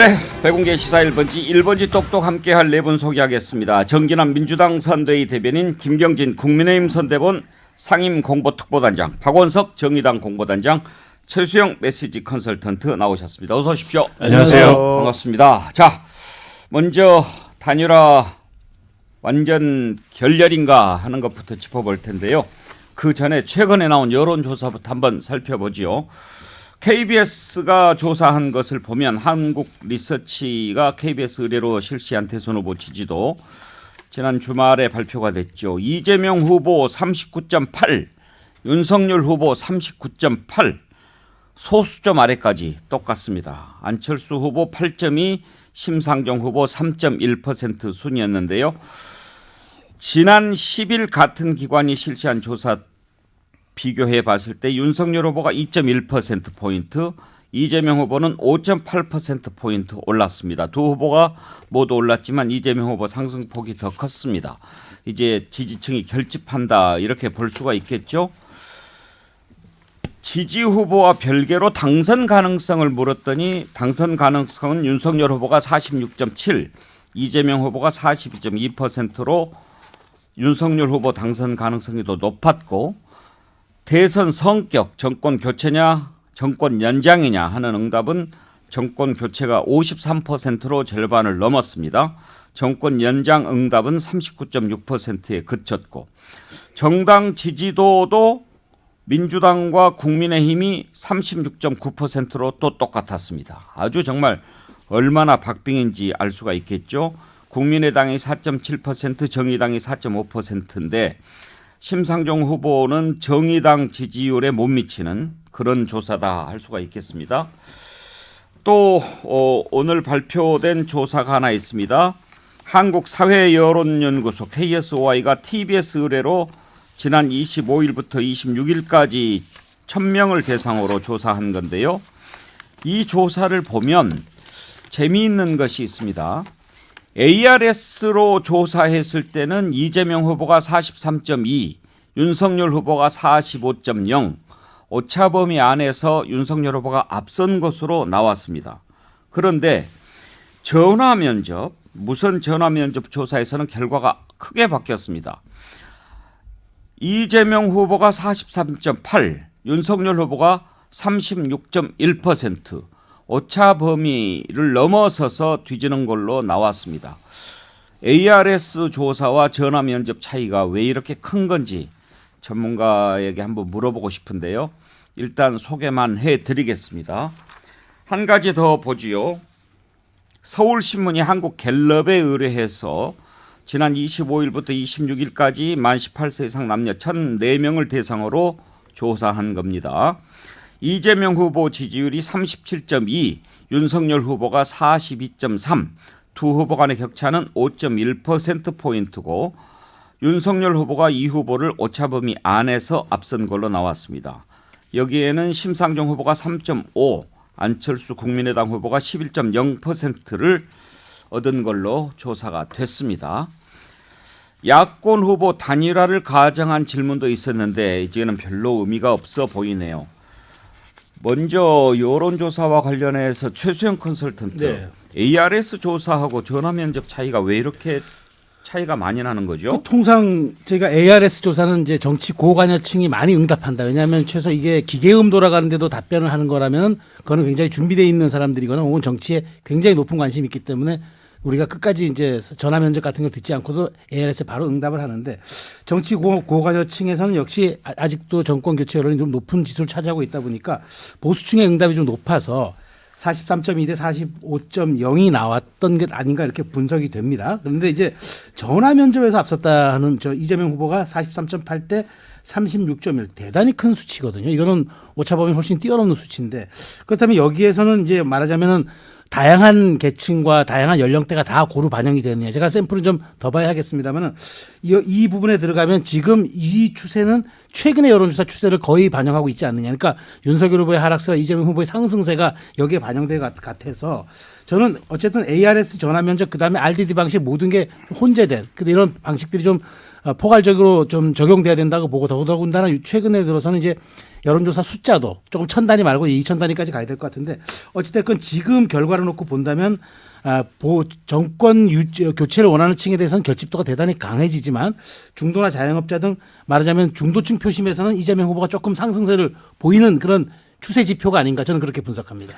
네, 백운계 시사 1번지 똑똑 함께할 네 분 소개하겠습니다. 정진환 민주당 선대위 대변인, 김경진 국민의힘 선대본 상임공보특보단장, 박원석 정의당 공보단장, 최수영 메시지 컨설턴트 나오셨습니다. 어서 오십시오. 안녕하세요. 반갑습니다. 자, 먼저 단일화 완전 결렬인가 하는 것부터 짚어볼 텐데요. 그 전에 최근에 나온 여론조사부터 한번 살펴보지요. KBS가 조사한 것을 보면 한국리서치가 KBS 의뢰로 실시한 대선 후보 지지도 지난 주말에 발표가 됐죠. 이재명 후보 39.8, 윤석열 후보 39.8, 소수점 아래까지 똑같습니다. 안철수 후보 8.2, 심상정 후보 3.1% 순이었는데요. 지난 10일 같은 기관이 실시한 조사 비교해 봤을 때 윤석열 후보가 2.1%포인트, 이재명 후보는 5.8%포인트 올랐습니다. 두 후보가 모두 올랐지만 이재명 후보 상승폭이 더 컸습니다. 이제 지지층이 결집한다 이렇게 볼 수가 있겠죠. 지지 후보와 별개로 당선 가능성을 물었더니 당선 가능성은 윤석열 후보가 46.7, 이재명 후보가 42.2%로 윤석열 후보 당선 가능성이 더 높았고, 대선 성격, 정권 교체냐 정권 연장이냐 하는 응답은 정권 교체가 53%로 절반을 넘었습니다. 정권 연장 응답은 39.6%에 그쳤고, 정당 지지도도 민주당과 국민의힘이 36.9%로 또 똑같았습니다. 아주 정말 얼마나 박빙인지 알 수가 있겠죠. 국민의당이 4.7%, 정의당이 4.5%인데 심상정 후보는 정의당 지지율에 못 미치는 그런 조사다 할 수가 있겠습니다. 또 오늘 발표된 조사가 하나 있습니다. 한국사회여론연구소 KSOI가 TBS 의뢰로 지난 25일부터 26일까지 1000명을 대상으로 조사한 건데요. 이 조사를 보면 재미있는 것이 있습니다. ARS로 조사했을 때는 이재명 후보가 43.2, 윤석열 후보가 45.0, 오차범위 안에서 윤석열 후보가 앞선 것으로 나왔습니다. 그런데 전화면접, 무선 전화면접 조사에서는 결과가 크게 바뀌었습니다. 이재명 후보가 43.8, 윤석열 후보가 36.1%, 오차 범위를 넘어서서 뒤지는 걸로 나왔습니다. ARS 조사와 전화 면접 차이가 왜 이렇게 큰 건지 전문가에게 한번 물어보고 싶은데요. 일단 소개만 해드리겠습니다. 한 가지 더 보지요. 서울신문이 한국갤럽에 의뢰해서 지난 25일부터 26일까지 만 18세 이상 남녀 1,004명을 대상으로 조사한 겁니다. 이재명 후보 지지율이 37.2, 윤석열 후보가 42.3, 두 후보 간의 격차는 5.1%포인트고 윤석열 후보가 이 후보를 오차범위 안에서 앞선 걸로 나왔습니다. 여기에는 심상정 후보가 3.5, 안철수 국민의당 후보가 11.0%를 얻은 걸로 조사가 됐습니다. 야권 후보 단일화를 가정한 질문도 있었는데 이제는 별로 의미가 없어 보이네요. 먼저 여론조사와 관련해서 최수영 컨설턴트, 네. ARS 조사하고 전화면접 차이가 왜 이렇게 차이가 많이 나는 거죠? 통상 저희가 ARS 조사는 이제 정치 고관여층이 많이 응답한다. 왜냐하면 최소 이게 기계음 돌아가는데도 답변을 하는 거라면 그거는 굉장히 준비되어 있는 사람들이거나 혹은 정치에 굉장히 높은 관심이 있기 때문에 우리가 끝까지 이제 전화 면접 같은 거 듣지 않고도 ARS에 바로 응답을 하는데, 정치 고관여층에서는 역시 아직도 정권 교체 여론이 좀 높은 지수를 차지하고 있다 보니까 보수층의 응답이 좀 높아서 43.2 대 45.0이 나왔던 게 아닌가 이렇게 분석이 됩니다. 그런데 이제 전화 면접에서 앞섰다 하는 이재명 후보가 43.8 대 36.1, 대단히 큰 수치거든요. 이거는 오차범위 훨씬 뛰어넘는 수치인데, 그렇다면 여기에서는 이제 말하자면은 다양한 계층과 다양한 연령대가 다 고루 반영이 되느냐. 제가 샘플은 좀 더 봐야 하겠습니다만은 이 부분에 들어가면 지금 이 추세는 최근의 여론조사 추세를 거의 반영하고 있지 않느냐. 그러니까 윤석열 후보의 하락세와 이재명 후보의 상승세가 여기에 반영될 것 같아서 저는 어쨌든 ARS 전화 면접 그다음에 RDD 방식 모든 게 혼재된 근데 이런 방식들이 좀 포괄적으로 좀 적용돼야 된다고 보고 더더군다나 최근에 들어서는 이제 여론조사 숫자도 조금 1000단위 말고 2000단위까지 가야 될 것 같은데 어찌됐건 지금 결과를 놓고 본다면 정권 교체를 원하는 층에 대해서는 결집도가 대단히 강해지지만 중도나 자영업자 등 말하자면 중도층 표심에서는 이재명 후보가 조금 상승세를 보이는 그런 추세 지표가 아닌가 저는 그렇게 분석합니다.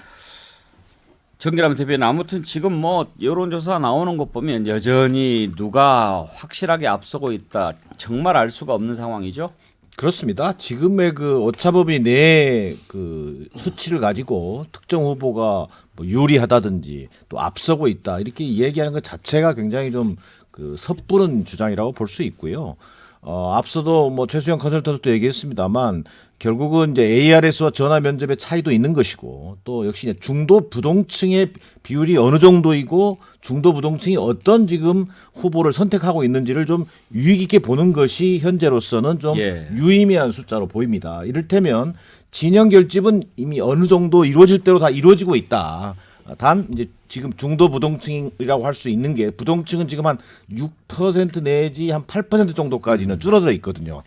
정기람 대표는 아무튼 지금 뭐 여론조사 나오는 것 보면 여전히 누가 확실하게 앞서고 있다 정말 알 수가 없는 상황이죠. 그렇습니다. 지금의 그 오차범위 내의 그 수치를 가지고 특정 후보가 뭐 유리하다든지 또 앞서고 있다 이렇게 얘기하는 것 자체가 굉장히 좀 그 섣부른 주장이라고 볼 수 있고요. 앞서도 뭐 최수영 컨설턴트도 얘기했습니다만 결국은 이제 ARS와 전화 면접의 차이도 있는 것이고 또 역시 중도 부동층의 비율이 어느 정도이고 중도 부동층이 어떤 지금 후보를 선택하고 있는지를 좀 유의 깊게 보는 것이 현재로서는 좀 유의미한 숫자로 보입니다. 이를테면 진영 결집은 이미 어느 정도 이루어질 대로 다 이루어지고 있다. 단 이제 지금 중도 부동층이라고 할 수 있는 게 부동층은 지금 한 6% 내지 한 8% 정도까지는 줄어들어 있거든요.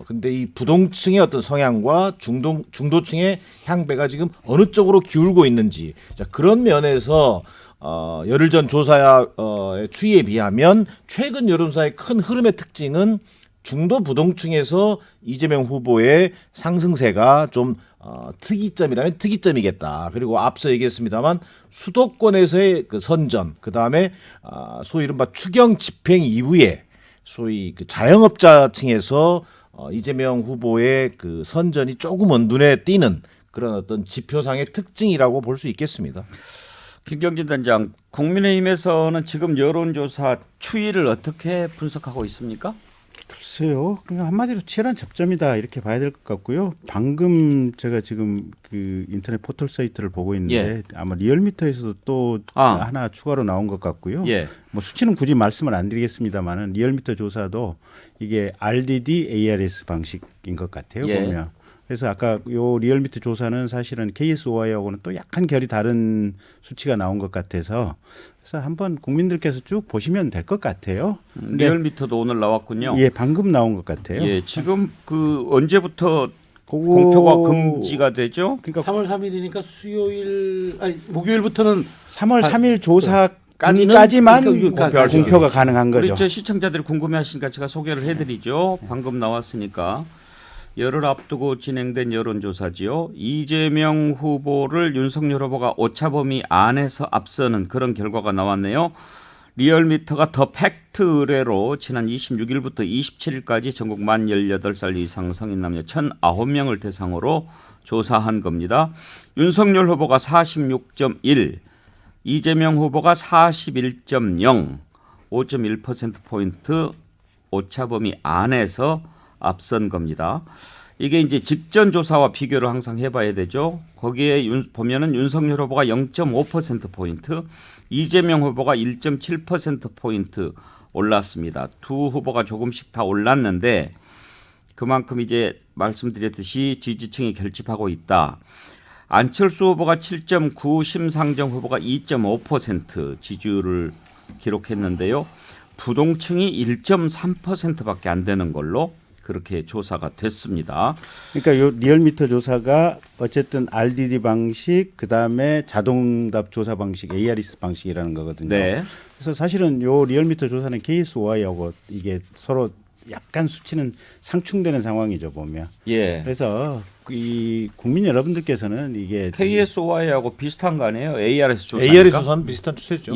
근데 이 부동층의 어떤 성향과 중도층의 향배가 지금 어느 쪽으로 기울고 있는지 자, 그런 면에서 열흘 전 조사의 추이에 비하면 최근 여론조사의 큰 흐름의 특징은 중도 부동층에서 이재명 후보의 상승세가 좀 특이점이라면 특이점이겠다. 그리고 앞서 얘기했습니다만 수도권에서의 그 선전, 그 다음에 소위 이른바 추경 집행 이후에 소위 그 자영업자층에서 이재명 후보의 그 선전이 조금은 눈에 띄는 그런 어떤 지표상의 특징이라고 볼 수 있겠습니다. 김경진 단장, 국민의힘에서는 지금 여론조사 추이를 어떻게 분석하고 있습니까? 글쎄요. 그냥 한마디로 치열한 접점이다 이렇게 봐야 될 것 같고요. 방금 제가 지금 그 인터넷 포털 사이트를 보고 있는데 아마 리얼미터에서도 또 하나 추가로 나온 것 같고요. 뭐 수치는 굳이 말씀을 안 드리겠습니다만은 리얼미터 조사도 이게 RDD ARS 방식인 것 같아요. 보면. 그래서 아까 요 리얼미터 조사는 사실은 KSOI하고는 또 약간 결이 다른 수치가 나온 것 같아서 그래서 한번 국민들께서 쭉 보시면 될 것 같아요. 리얼미터도 오늘 나왔군요. 예, 방금 나온 것 같아요. 예, 지금 그 언제부터 공표가 금지가 되죠? 그러니까 3월 3일이니까 목요일부터는 3월 3일 조사까지만 공표가 가능한 거죠. 우리 저 시청자들이 궁금해하시니까 제가 소개를 해드리죠. 방금 나왔으니까. 열흘 앞두고 진행된 여론조사지요. 이재명 후보를 윤석열 후보가 오차범위 안에서 앞서는 그런 결과가 나왔네요. 리얼미터가 더 팩트 의뢰로 지난 26일부터 27일까지 전국 만 18살 이상 성인 남녀 1,009명을 대상으로 조사한 겁니다. 윤석열 후보가 46.1, 이재명 후보가 41.0, 5.1%포인트 오차범위 안에서 앞선 겁니다. 이게 이제 직전 조사와 비교를 항상 해봐야 되죠. 거기에 보면은 윤석열 후보가 0.5%포인트, 이재명 후보가 1.7%포인트 올랐습니다. 두 후보가 조금씩 다 올랐는데 그만큼 이제 말씀드렸듯이 지지층이 결집하고 있다. 안철수 후보가 7.9, 심상정 후보가 2.5% 지지율을 기록했는데요. 부동층이 1.3%밖에 안 되는 걸로 그렇게 조사가 됐습니다. 그러니까 요 리얼미터 조사가 어쨌든 RDD 방식, 그 다음에 자동답 조사 방식, ARS 방식이라는 거거든요. 네. 그래서 사실은 요 리얼미터 조사는 KSOI하고 이게 서로 약간 수치는 상충되는 상황이죠 보면. 그래서 이 국민 여러분들께서는 이게 KSOI하고 비슷한 거 아니에요? ARS 조사. ARS 조사는 비슷한 추세죠.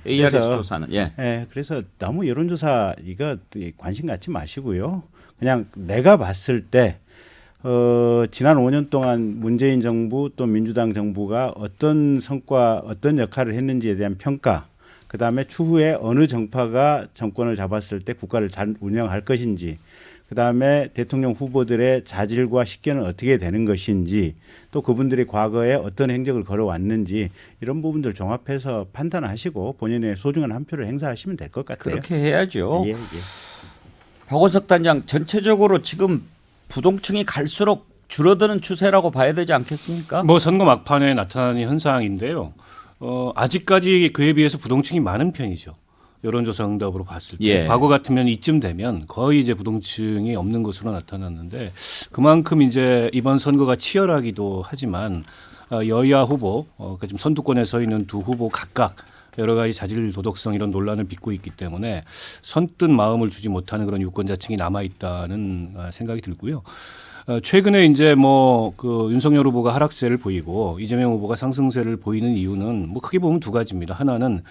ARS 조사는. 그래서 너무 여론조사 이거 관심 갖지 마시고요. 그냥 내가 봤을 때 지난 5년 동안 문재인 정부 또 민주당 정부가 어떤 성과 어떤 역할을 했는지에 대한 평가 그다음에 추후에 어느 정파가 정권을 잡았을 때 국가를 잘 운영할 것인지 그다음에 대통령 후보들의 자질과 식견은 어떻게 되는 것인지 또 그분들이 과거에 어떤 행적을 걸어왔는지 이런 부분들 종합해서 판단하시고 본인의 소중한 한 표를 행사하시면 될 것 같아요. 그렇게 해야죠. 예. 박원석 단장 전체적으로 지금 부동층이 갈수록 줄어드는 추세라고 봐야 되지 않겠습니까? 뭐 선거 막판에 나타나는 현상인데요. 아직까지 그에 비해서 부동층이 많은 편이죠. 여론조사 응답으로 봤을 때 예. 과거 같으면 이쯤 되면 거의 이제 부동층이 없는 것으로 나타났는데 그만큼 이제 이번 선거가 치열하기도 하지만 여야 후보 그러니까 지금 선두권에 서 있는 두 후보 각각 여러 가지 자질 도덕성 이런 논란을 빚고 있기 때문에 선뜻 마음을 주지 못하는 그런 유권자층이 남아 있다는 생각이 들고요. 최근에 이제 뭐 그 윤석열 후보가 하락세를 보이고 이재명 후보가 상승세를 보이는 이유는 뭐 크게 보면 두 가지입니다. 하나는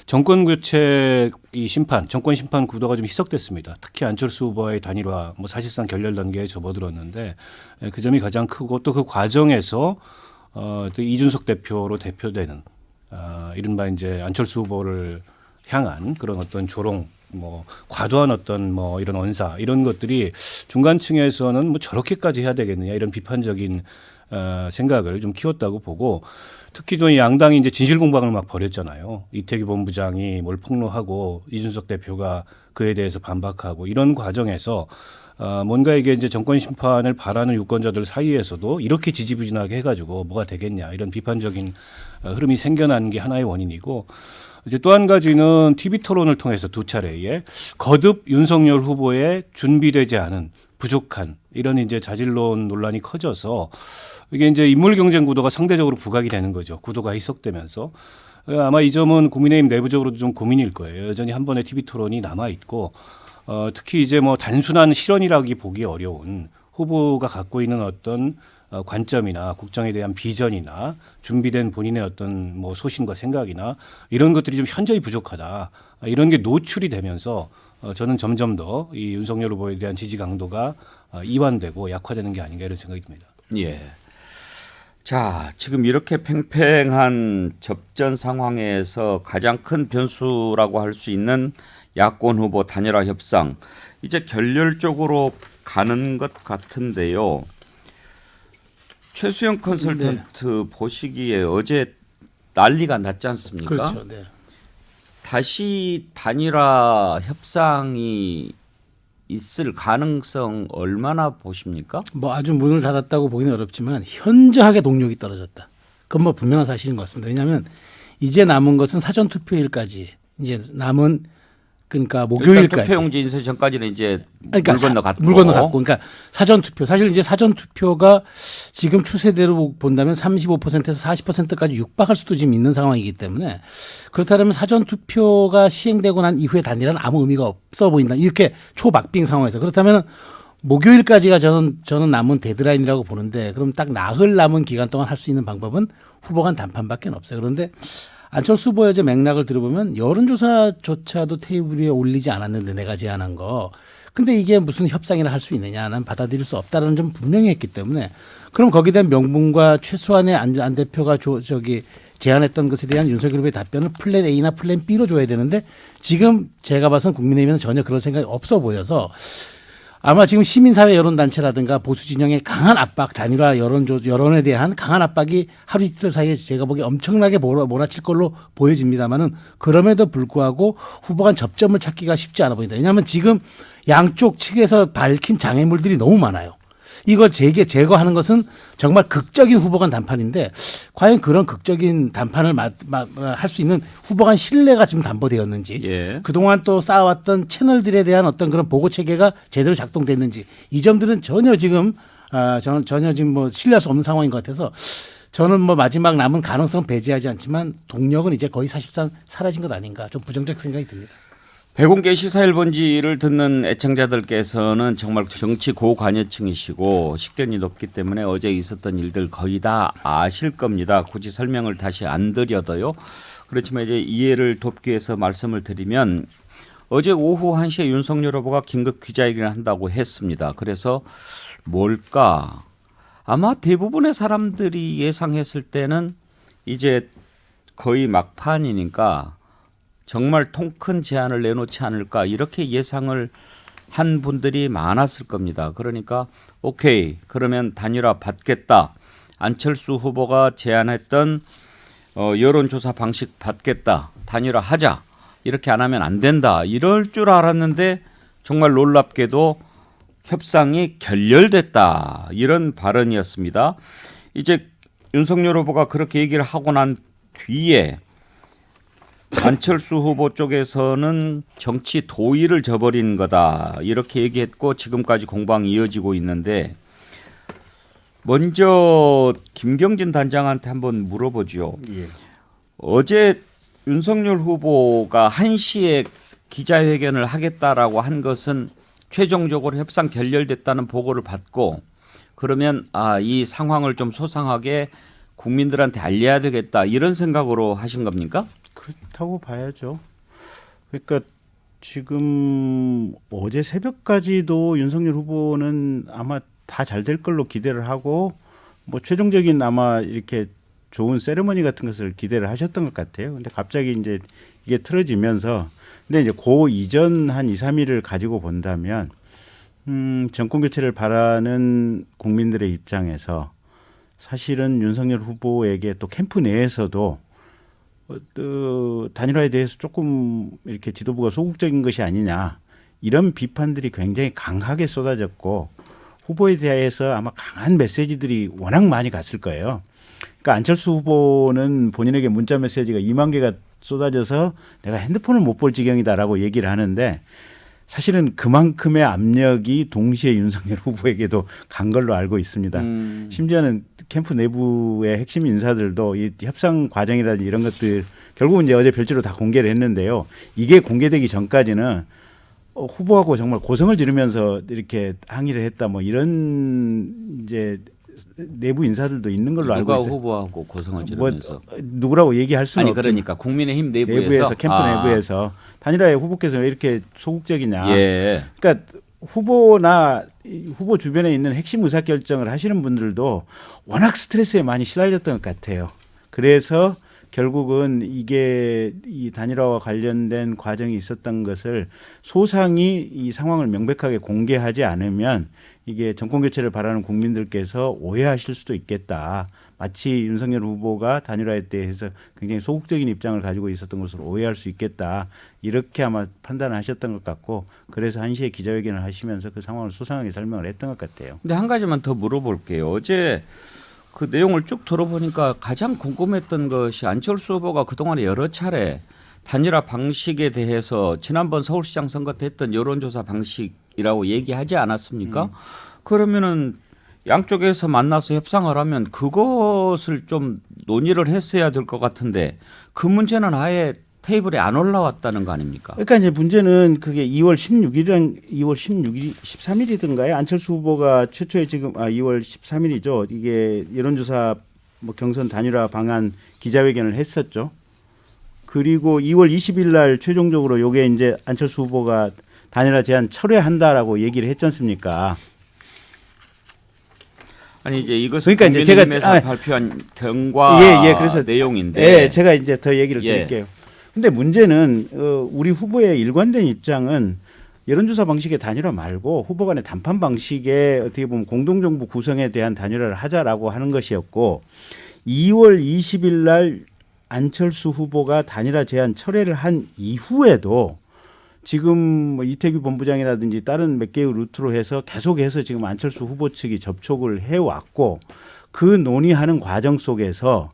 정권 교체 이 심판, 정권 심판 구도가 좀 희석됐습니다. 특히 안철수 후보의 단일화, 뭐 사실상 결렬 단계에 접어들었는데 그 점이 가장 크고 또 그 과정에서 또 이준석 대표로 대표되는 이른바 이제 안철수 후보를 향한 그런 어떤 조롱, 뭐 과도한 어떤 뭐 이런 언사 이런 것들이 중간층에서는 뭐 저렇게까지 해야 되겠느냐 이런 비판적인 생각을 좀 키웠다고 보고 특히 또 양당이 이제 진실 공방을 막 벌였잖아요. 이태규 본부장이 뭘 폭로하고 이준석 대표가 그에 대해서 반박하고 이런 과정에서 뭔가 이게 이제 정권 심판을 바라는 유권자들 사이에서도 이렇게 지지부진하게 해가지고 뭐가 되겠냐 이런 비판적인 흐름이 생겨난 게 하나의 원인이고 이제 또 한 가지는 TV 토론을 통해서 두 차례에 거듭 윤석열 후보의 준비되지 않은 부족한 이런 이제 자질론 논란이 커져서 이게 이제 인물 경쟁 구도가 상대적으로 부각이 되는 거죠. 구도가 희석되면서 아마 이 점은 국민의힘 내부적으로도 좀 고민일 거예요. 여전히 한 번의 TV 토론이 남아 있고 특히 이제 뭐 단순한 실언이라기 보기 어려운 후보가 갖고 있는 어떤 관점이나 국정에 대한 비전이나 준비된 본인의 어떤 뭐 소신과 생각이나 이런 것들이 좀 현저히 부족하다. 이런 게 노출이 되면서 저는 점점 더 이 윤석열 후보에 대한 지지 강도가 이완되고 약화되는 게 아닌가 이런 생각이 듭니다. 예. 자, 지금 이렇게 팽팽한 접전 상황에서 가장 큰 변수라고 할 수 있는 야권 후보 단일화 협상 이제 결렬 쪽으로 가는 것 같은데요. 최수영 컨설턴트 보시기에 어제 난리가 났지 않습니까? 그렇죠. 네. 다시 단일화 협상이 있을 가능성 얼마나 보십니까? 뭐 아주 문을 닫았다고 보기는 어렵지만 현저하게 동력이 떨어졌다. 그건 뭐 분명한 사실인 것 같습니다. 왜냐하면 이제 남은 것은 사전 투표일까지 이제 남은 그러니까 목요일까지 투표용지 인쇄 전까지는 이제 그러니까 물 건너 갔고 그러니까 사전 투표 사실 이제 사전 투표가 지금 추세대로 본다면 35%에서 40%까지 육박할 수도 지금 있는 상황이기 때문에 그렇다면 사전 투표가 시행되고 난 이후에 단일화는 아무 의미가 없어 보인다. 이렇게 초박빙 상황에서 그렇다면 목요일까지가 저는 남은 데드라인이라고 보는데 그럼 딱 나흘 남은 기간 동안 할 수 있는 방법은 후보 간 단판밖에 없어요. 그런데 안철수 후보의 맥락을 들어보면 여론조사조차도 테이블 위에 올리지 않았는데 내가 제안한 거. 근데 이게 무슨 협상이나 할 수 있느냐. 난 받아들일 수 없다는 점 분명히 했기 때문에 그럼 거기에 대한 명분과 최소한의 안 대표가 제안했던 것에 대한 윤석열 후보의 답변을 플랜 A나 플랜 B로 줘야 되는데 지금 제가 봐서는 국민의힘에는 전혀 그런 생각이 없어 보여서 아마 지금 시민사회 여론단체라든가 보수 진영의 강한 압박, 단일화 여론에 대한 강한 압박이 하루 이틀 사이에 제가 보기에 엄청나게 몰아칠 걸로 보여집니다만은 그럼에도 불구하고 후보 간 접점을 찾기가 쉽지 않아 보인다. 왜냐하면 지금 양쪽 측에서 밝힌 장애물들이 너무 많아요. 이걸 제거하는 것은 정말 극적인 후보 간 단판인데 과연 그런 극적인 단판을 할 수 있는 후보 간 신뢰가 지금 담보되었는지 예. 그동안 또 쌓아왔던 채널들에 대한 어떤 그런 보고 체계가 제대로 작동됐는지 이 점들은 전혀 지금 뭐 신뢰할 수 없는 상황인 것 같아서 저는 뭐 마지막 남은 가능성은 배제하지 않지만 동력은 이제 거의 사실상 사라진 것 아닌가 좀 부정적 생각이 듭니다. 백운계 시사일본지를 듣는 애청자들께서는 정말 정치 고관여층이시고 식견이 높기 때문에 어제 있었던 일들 거의 다 아실 겁니다. 굳이 설명을 다시 안 드려도요. 그렇지만 이제 이해를 돕기 위해서 말씀을 드리면 어제 오후 1시에 윤석열 후보가 긴급 기자회견을 한다고 했습니다. 그래서 뭘까? 아마 대부분의 사람들이 예상했을 때는 이제 거의 막판이니까 정말 통 큰 제안을 내놓지 않을까 이렇게 예상을 한 분들이 많았을 겁니다. 그러니까 오케이 그러면 단일화 받겠다. 안철수 후보가 제안했던 여론조사 방식 받겠다. 단일화 하자. 이렇게 안 하면 안 된다. 이럴 줄 알았는데 정말 놀랍게도 협상이 결렬됐다. 이런 발언이었습니다. 이제 윤석열 후보가 그렇게 얘기를 하고 난 뒤에 안철수 후보 쪽에서는 정치 도의를 저버린 거다 이렇게 얘기했고 지금까지 공방이 이어지고 있는데 먼저 김경진 단장한테 한번 물어보죠. 예. 어제 윤석열 후보가 1시에 기자회견을 하겠다라고 한 것은 최종적으로 협상 결렬됐다는 보고를 받고 그러면 이 상황을 좀 소상하게 국민들한테 알려야 되겠다 이런 생각으로 하신 겁니까? 그렇다고 봐야죠. 그러니까 지금 어제 새벽까지도 윤석열 후보는 아마 다 잘 될 걸로 기대를 하고 뭐 최종적인 아마 이렇게 좋은 세레머니 같은 것을 기대를 하셨던 것 같아요. 근데 갑자기 이제 이게 틀어지면서 근데 이제 그 이전 한 2, 3일을 가지고 본다면 정권 교체를 바라는 국민들의 입장에서 사실은 윤석열 후보에게 또 캠프 내에서도 단일화에 대해서 조금 이렇게 지도부가 소극적인 것이 아니냐 이런 비판들이 굉장히 강하게 쏟아졌고 후보에 대해서 아마 강한 메시지들이 워낙 많이 갔을 거예요. 그러니까 안철수 후보는 본인에게 문자 메시지가 2만 개가 쏟아져서 내가 핸드폰을 못 볼 지경이다라고 얘기를 하는데 사실은 그만큼의 압력이 동시에 윤석열 후보에게도 간 걸로 알고 있습니다. 심지어는 캠프 내부의 핵심 인사들도 이 협상 과정이라든지 이런 것들 결국은 이제 어제 별도로 다 공개를 했는데요. 이게 공개되기 전까지는 후보하고 정말 고성을 지르면서 이렇게 항의를 했다 뭐 이런 이제 내부 인사들도 있는 걸로 알고 있어요. 누가 후보하고 고성을 지르면서 누구라고 얘기할 수는 없죠. 그러니까 국민의힘 내부에서 캠프 내부에서 단일화에 후보께서 왜 이렇게 소극적이냐. 예. 그러니까 후보나 후보 주변에 있는 핵심 의사결정을 하시는 분들도 워낙 스트레스에 많이 시달렸던 것 같아요. 그래서 결국은 이게 이 단일화와 관련된 과정이 있었던 것을 소상히 이 상황을 명백하게 공개하지 않으면 이게 정권 교체를 바라는 국민들께서 오해하실 수도 있겠다. 마치 윤석열 후보가 단일화에 대해서 굉장히 소극적인 입장을 가지고 있었던 것으로 오해할 수 있겠다. 이렇게 아마 판단을 하셨던 것 같고 그래서 1시에 기자회견을 하시면서 그 상황을 소상하게 설명을 했던 것 같아요. 근데 한 가지만 더 물어볼게요. 어제 그 내용을 쭉 들어보니까 가장 궁금했던 것이 안철수 후보가 그동안에 여러 차례 단일화 방식에 대해서 지난번 서울시장 선거 때 했던 여론조사 방식이라고 얘기하지 않았습니까? 그러면은 양쪽에서 만나서 협상을 하면 그것을 좀 논의를 했어야 될 것 같은데 그 문제는 아예 테이블에 안 올라왔다는 거 아닙니까? 그러니까 이제 문제는 그게 2월 16일, 13일이든가요. 안철수 후보가 최초에 지금 2월 13일이죠. 이게 여론조사 뭐 경선 단일화 방안 기자회견을 했었죠. 그리고 2월 20일 날 최종적으로 요게 이제 안철수 후보가 단일화 제안 철회한다라고 얘기를 했지 않습니까? 아니 이제 이것은 그러니까 이제 국민의힘에서 제가 발표한 경과 그래서 내용인데 제가 이제 더 얘기를 드릴게요. 근데 문제는 우리 후보의 일관된 입장은 여론조사 방식의 단일화 말고 후보 간의 담판 방식의 어떻게 보면 공동정부 구성에 대한 단일화를 하자라고 하는 것이었고 2월 20일 날 안철수 후보가 단일화 제안 철회를 한 이후에도 지금 뭐 이태규 본부장이라든지 다른 몇 개의 루트로 해서 계속해서 지금 안철수 후보 측이 접촉을 해왔고 그 논의하는 과정 속에서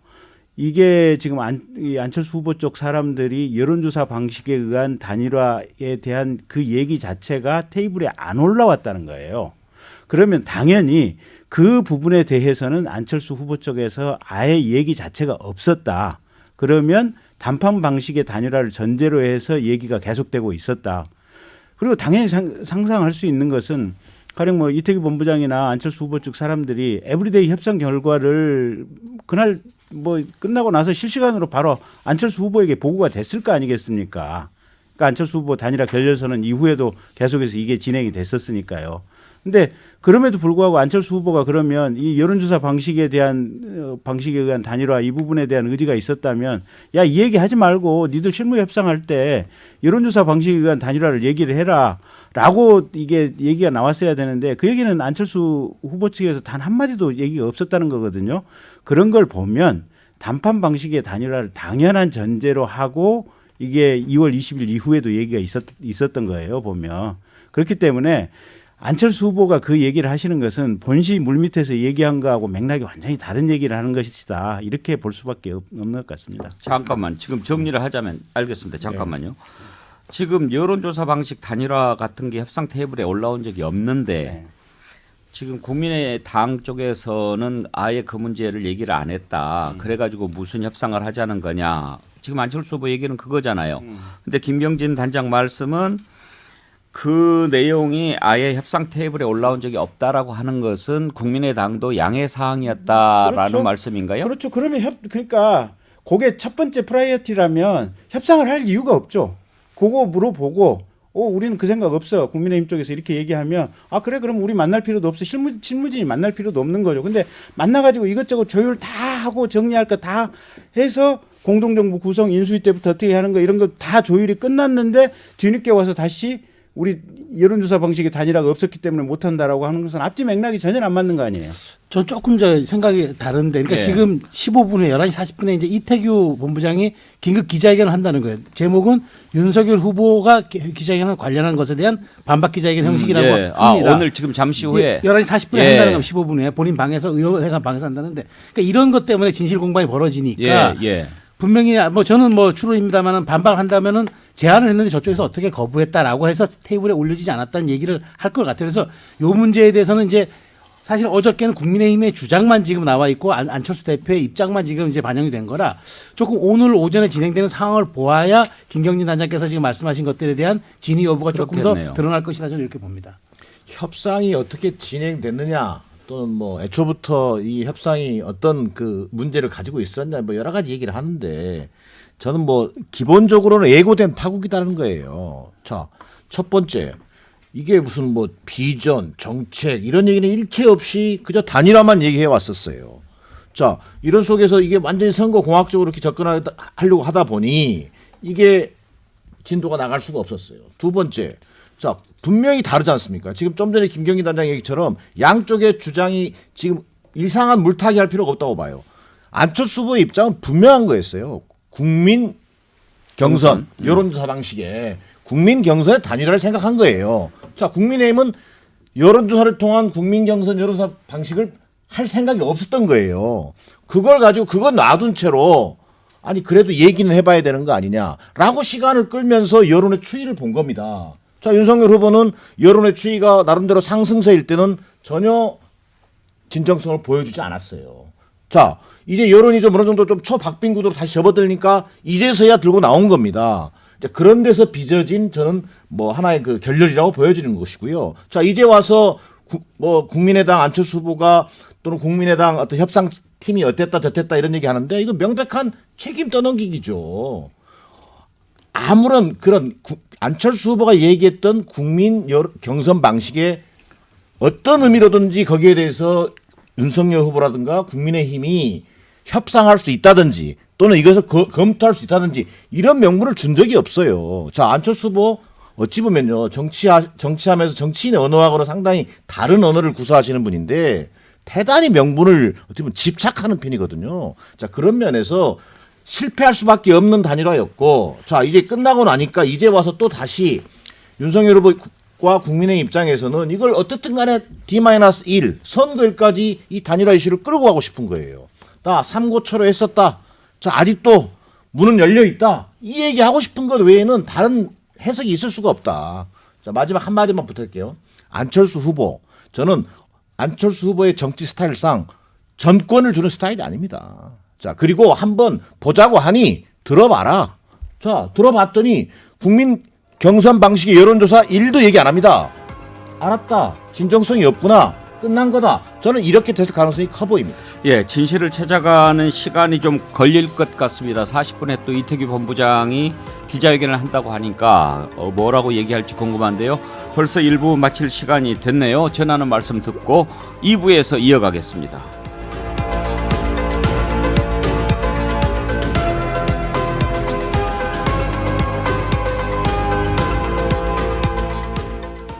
이게 지금 안철수 후보 쪽 사람들이 여론조사 방식에 의한 단일화에 대한 그 얘기 자체가 테이블에 안 올라왔다는 거예요. 그러면 당연히 그 부분에 대해서는 안철수 후보 쪽에서 아예 얘기 자체가 없었다. 그러면 단판 방식의 단일화를 전제로 해서 얘기가 계속되고 있었다. 그리고 당연히 상상할 수 있는 것은 가령 뭐 이태규 본부장이나 안철수 후보 쪽 사람들이 에브리데이 협상 결과를 그날 뭐 끝나고 나서 실시간으로 바로 안철수 후보에게 보고가 됐을 거 아니겠습니까? 그러니까 안철수 후보 단일화 결렬선언 이후에도 계속해서 이게 진행이 됐었으니까요. 근데 그럼에도 불구하고 안철수 후보가 그러면 이 여론조사 방식에 의한 단일화 이 부분에 대한 의지가 있었다면 야, 이 얘기 하지 말고 니들 실무 협상할 때 여론조사 방식에 의한 단일화를 얘기를 해라. 라고 이게 얘기가 나왔어야 되는데 그 얘기는 안철수 후보 측에서 단 한마디도 얘기가 없었다는 거거든요. 그런 걸 보면 단판 방식의 단일화를 당연한 전제로 하고 이게 2월 20일 이후에도 얘기가 있었던 거예요. 보면. 그렇기 때문에 안철수 후보가 그 얘기를 하시는 것은 본시 물밑에서 얘기한 거하고 맥락이 완전히 다른 얘기를 하는 것이다. 이렇게 볼 수밖에 없는 것 같습니다. 잠깐만 지금 정리를 하자면 알겠습니다. 잠깐만요. 지금 여론조사 방식 단일화 같은 게 협상 테이블에 올라온 적이 없는데 지금 국민의당 쪽에서는 아예 그 문제를 얘기를 안 했다. 그래가지고 무슨 협상을 하자는 거냐. 지금 안철수 후보 얘기는 그거잖아요. 근데 김경진 단장 말씀은 그 내용이 아예 협상 테이블에 올라온 적이 없다라고 하는 것은 국민의당도 양해 사항이었다라는 그렇죠. 말씀인가요? 그렇죠. 그러면 그러니까 그게 첫 번째 프라이어티라면 협상을 할 이유가 없죠. 그거 물어보고 우리는 그 생각 없어. 국민의힘 쪽에서 이렇게 얘기하면 아 그래 그럼 우리 만날 필요도 없어. 실무진이 만날 필요도 없는 거죠. 근데 만나가지고 이것저것 조율 다 하고 정리할 거 다 해서 공동정부 구성 인수위 때부터 어떻게 하는 거 이런 거 다 조율이 끝났는데 뒤늦게 와서 다시 우리 여론조사 방식의 단일화가 없었기 때문에 못한다라고 하는 것은 앞뒤 맥락이 전혀 안 맞는 거 아니에요. 저 조금 저 생각이 다른데, 그러니까 예. 지금 15분에 11시 40분에 이제 이태규 본부장이 긴급 기자회견을 한다는 거예요. 제목은 윤석열 후보가 기자회견을 관련한 것에 대한 반박 기자회견 형식이라고 예. 합니다. 오늘 지금 잠시 후에 11시 40분에 예. 한다는 건 15분에 본인 방에서 의원회관 방에서 한다는데, 그러니까 이런 것 때문에 진실 공방이 벌어지니까 예. 분명히 뭐 저는 뭐 추론입니다만은 반박을 한다면은 제안을 했는데 저쪽에서 어떻게 거부했다라고 해서 테이블에 올려지지 않았다는 얘기를 할 것 같아요. 그래서 요 문제에 대해서는 이제 사실 어저께는 국민의힘의 주장만 지금 나와 있고 안철수 대표의 입장만 지금 이제 반영이 된 거라 조금 오늘 오전에 진행되는 상황을 보아야 김경진 단장께서 지금 말씀하신 것들에 대한 진위 여부가 조금 그렇겠네요. 더 드러날 것이다 저는 이렇게 봅니다. 협상이 어떻게 진행됐느냐 또는 뭐 애초부터 이 협상이 어떤 그 문제를 가지고 있었냐 뭐 여러 가지 얘기를 하는데 저는 뭐 기본적으로는 예고된 파국이라는 거예요. 자, 첫 번째 이게 무슨 뭐 비전, 정책 이런 얘기는 일체 없이 그저 단일화만 얘기해 왔었어요. 자, 이런 속에서 이게 완전히 선거 공학적으로 이렇게 접근하려고 하다 보니 이게 진도가 나갈 수가 없었어요. 두 번째, 자, 분명히 다르지 않습니까? 지금 좀 전에 김경희 단장 얘기처럼 양쪽의 주장이 지금 이상한 물타기 할 필요가 없다고 봐요. 안철수 후보의 입장은 분명한 거였어요. 국민 경선, 여론조사 방식에 국민 경선의 단일화를 생각한 거예요. 자, 국민의힘은 여론조사를 통한 국민 경선 여론조사 방식을 할 생각이 없었던 거예요. 그걸 가지고 그거 놔둔 채로 아니 그래도 얘기는 해봐야 되는 거 아니냐라고 시간을 끌면서 여론의 추이를 본 겁니다. 자, 윤석열 후보는 여론의 추이가 나름대로 상승세일 때는 전혀 진정성을 보여주지 않았어요. 자, 이제 여론이 좀 어느 정도 좀 초박빙 구도로 다시 접어들니까 이제서야 들고 나온 겁니다. 이제 그런 데서 빚어진 저는 뭐 하나의 그 결렬이라고 보여지는 것이고요. 자, 이제 와서 뭐 국민의당 안철수 후보가 또는 국민의당 어떤 협상팀이 어땠다 저땠다 이런 얘기 하는데 이거 명백한 책임 떠넘기기죠. 아무런 그런 안철수 후보가 얘기했던 국민 경선 방식에 어떤 의미로든지 거기에 대해서 윤석열 후보라든가 국민의힘이 협상할 수 있다든지 또는 이것을 검토할 수 있다든지 이런 명분을 준 적이 없어요. 자, 안철수 후보 어찌 보면요 정치하면서 정치인의 언어하고는 상당히 다른 언어를 구사하시는 분인데 대단히 명분을 어떻게 보면 집착하는 편이거든요. 자, 그런 면에서 실패할 수밖에 없는 단일화였고, 자, 이제 끝나고 나니까 이제 와서 또 다시 윤석열 후보와 국민의 입장에서는 이걸 어떻든 간에 D-1 선거일까지 이 단일화 이슈를 끌고 가고 싶은 거예요. 나 삼고초려 했었다. 자, 아직도 문은 열려 있다. 이 얘기하고 싶은 것 외에는 다른 해석이 있을 수가 없다. 자, 마지막 한마디만 부탁할게요. 안철수 후보, 저는 안철수 후보의 정치 스타일상 전권을 주는 스타일이 아닙니다. 자, 그리고 한번 보자고 하니 들어봐라. 자, 들어봤더니 국민 경선 방식의 여론조사 1도 얘기 안 합니다. 알았다. 진정성이 없구나. 끝난 거다. 저는 이렇게 될 가능성이 커 보입니다. 예, 진실을 찾아가는 시간이 좀 걸릴 것 같습니다. 40분에 또 이태규 본부장이 기자회견을 한다고 하니까 뭐라고 얘기할지 궁금한데요. 벌써 1부 마칠 시간이 됐네요. 전하는 말씀 듣고 2부에서 이어가겠습니다.